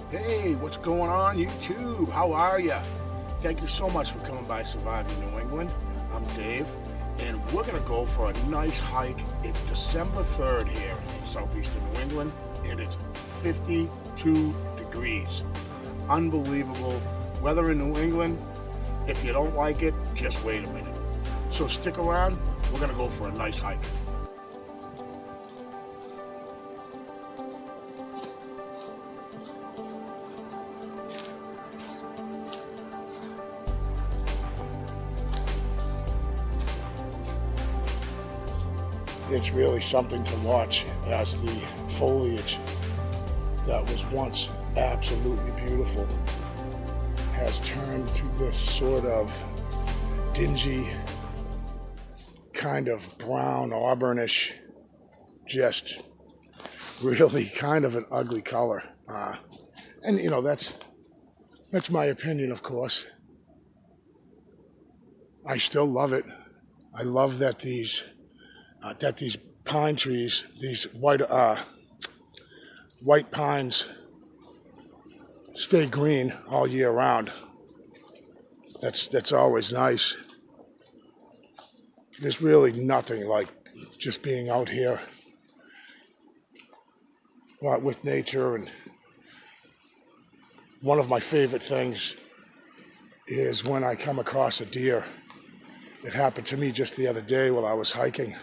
Hey, what's going on YouTube? How are ya? Thank you so much for coming by Surviving New England. I'm Dave, and we're gonna go for a nice hike. It's December 3rd here in southeastern New England, and it's 52 degrees. Unbelievable weather in New England. If you don't like it, just wait a minute. So stick around, we're gonna go for a nice hike. It's really something to watch as the foliage that was once absolutely beautiful has turned to this sort of dingy, kind of brown, auburnish, just really kind of an ugly color. And you know, that's my opinion, of course. I still love it. I love that these pine trees, these white pines, stay green all year round. That's always nice. There's really nothing like just being out here with nature. And one of my favorite things is when I come across a deer. It happened to me just the other day while I was hiking.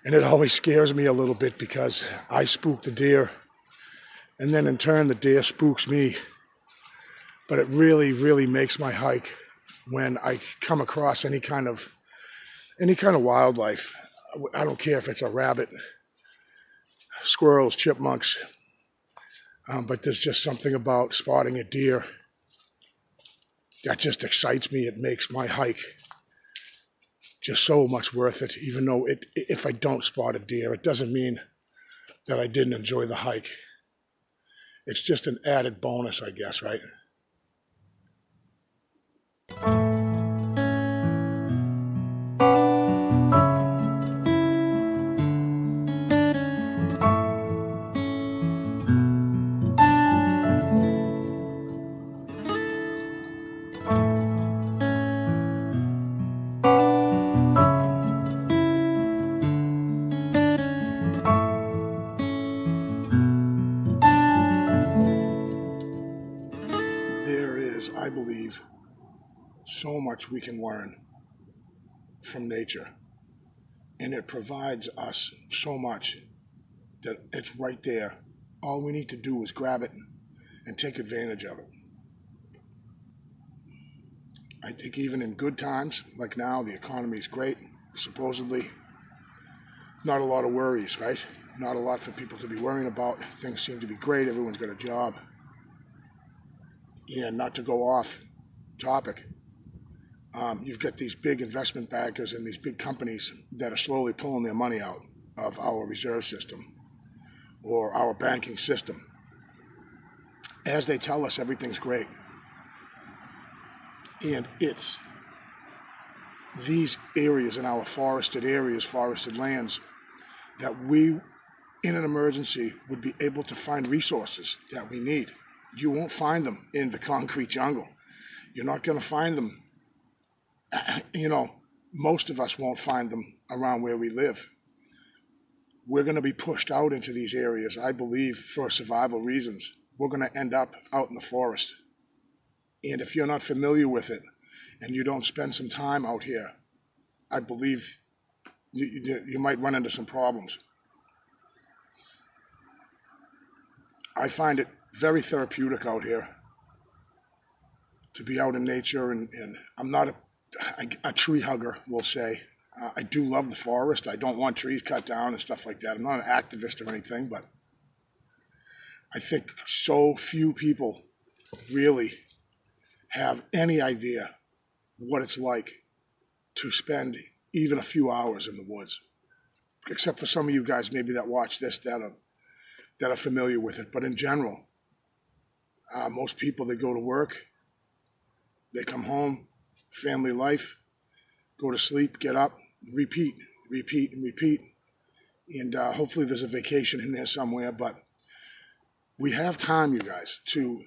And it always scares me a little bit because I spook the deer, and then in turn the deer spooks me. But it really, really makes my hike when I come across any kind of wildlife. I don't care if it's a rabbit, squirrels, chipmunks, but there's just something about spotting a deer that just excites me. It makes my hike just so much worth it. Even though if I don't spot a deer, it doesn't mean that I didn't enjoy the hike. It's just an added bonus, I guess, right? There is, I believe, so much we can learn from nature, and it provides us so much that it's right there. All we need to do is grab it and take advantage of it. I think even in good times, like now, the economy is great, supposedly. Not a lot of worries, right? Not a lot for people to be worrying about. Things seem to be great. Everyone's got a job. And not to go off topic, you've got these big investment bankers and these big companies that are slowly pulling their money out of our reserve system or our banking system as they tell us everything's great. And it's these areas in our forested areas, forested lands, that we, in an emergency, would be able to find resources that we need. You won't find them in the concrete jungle. You're not going to find them, most of us won't find them around where we live. We're going to be pushed out into these areas, I believe, for survival reasons. We're going to end up out in the forest. And if you're not familiar with it and you don't spend some time out here, I believe you might run into some problems. I find it very therapeutic out here to be out in nature, and I'm not a tree hugger, we'll say. I do love the forest. I don't want trees cut down and stuff like that. I'm not an activist or anything, but I think so few people really have any idea what it's like to spend even a few hours in the woods, except for some of you guys maybe that watch this that are familiar with it. But in general, most people, they go to work, they come home, family life, go to sleep, get up, repeat, repeat, and repeat. And hopefully there's a vacation in there somewhere. But We have time, you guys, to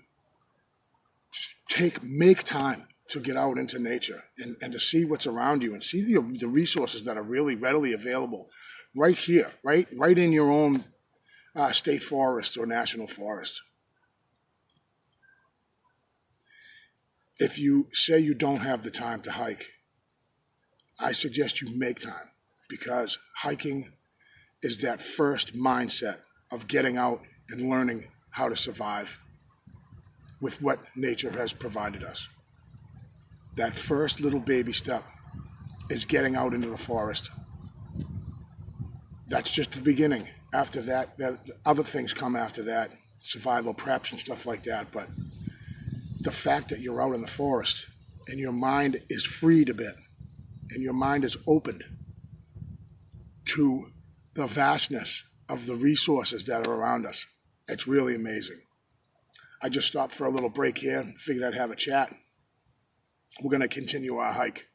make time to get out into nature and to see what's around you and see the resources that are really readily available right here, right in your own state forest or national forest. If you say you don't have the time to hike, I suggest you make time, because hiking is that first mindset of getting out and learning how to survive with what nature has provided us. That first little baby step is getting out into the forest. That's just the beginning. After that, other things come after that, survival preps and stuff like that. But the fact that you're out in the forest and your mind is freed a bit and your mind is opened to the vastness of the resources that are around us, it's really amazing. I just stopped for a little break here and figured I'd have a chat. We're going to continue our hike.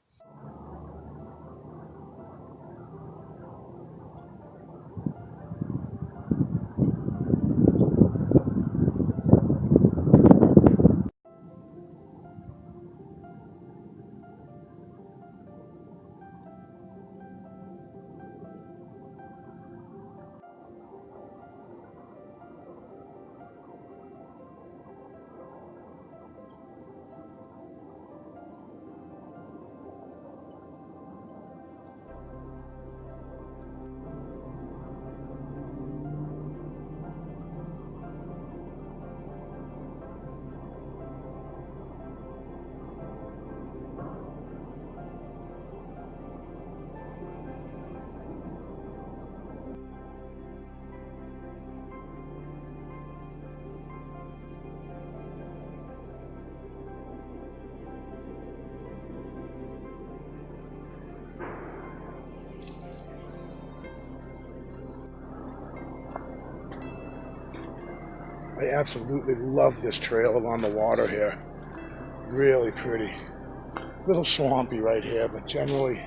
I absolutely love this trail along the water here. Really pretty. A little swampy right here, but generally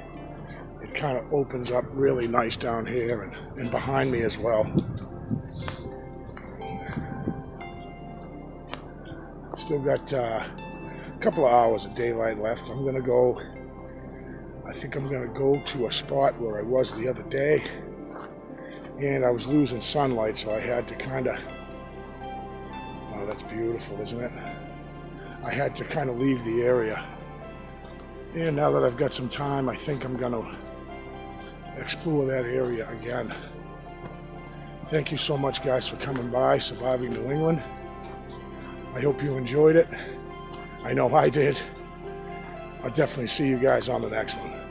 it kind of opens up really nice down here and behind me as well. Still got a couple of hours of daylight left. I think I'm gonna go to a spot where I was the other day, and I was losing sunlight, so I had to kind of, oh, that's beautiful, isn't it? I had to kind of leave the area. And now that I've got some time, I think I'm gonna explore that area again. Thank you so much, guys, for coming by Surviving New England. I hope you enjoyed it. I know I did. I'll definitely see you guys on the next one.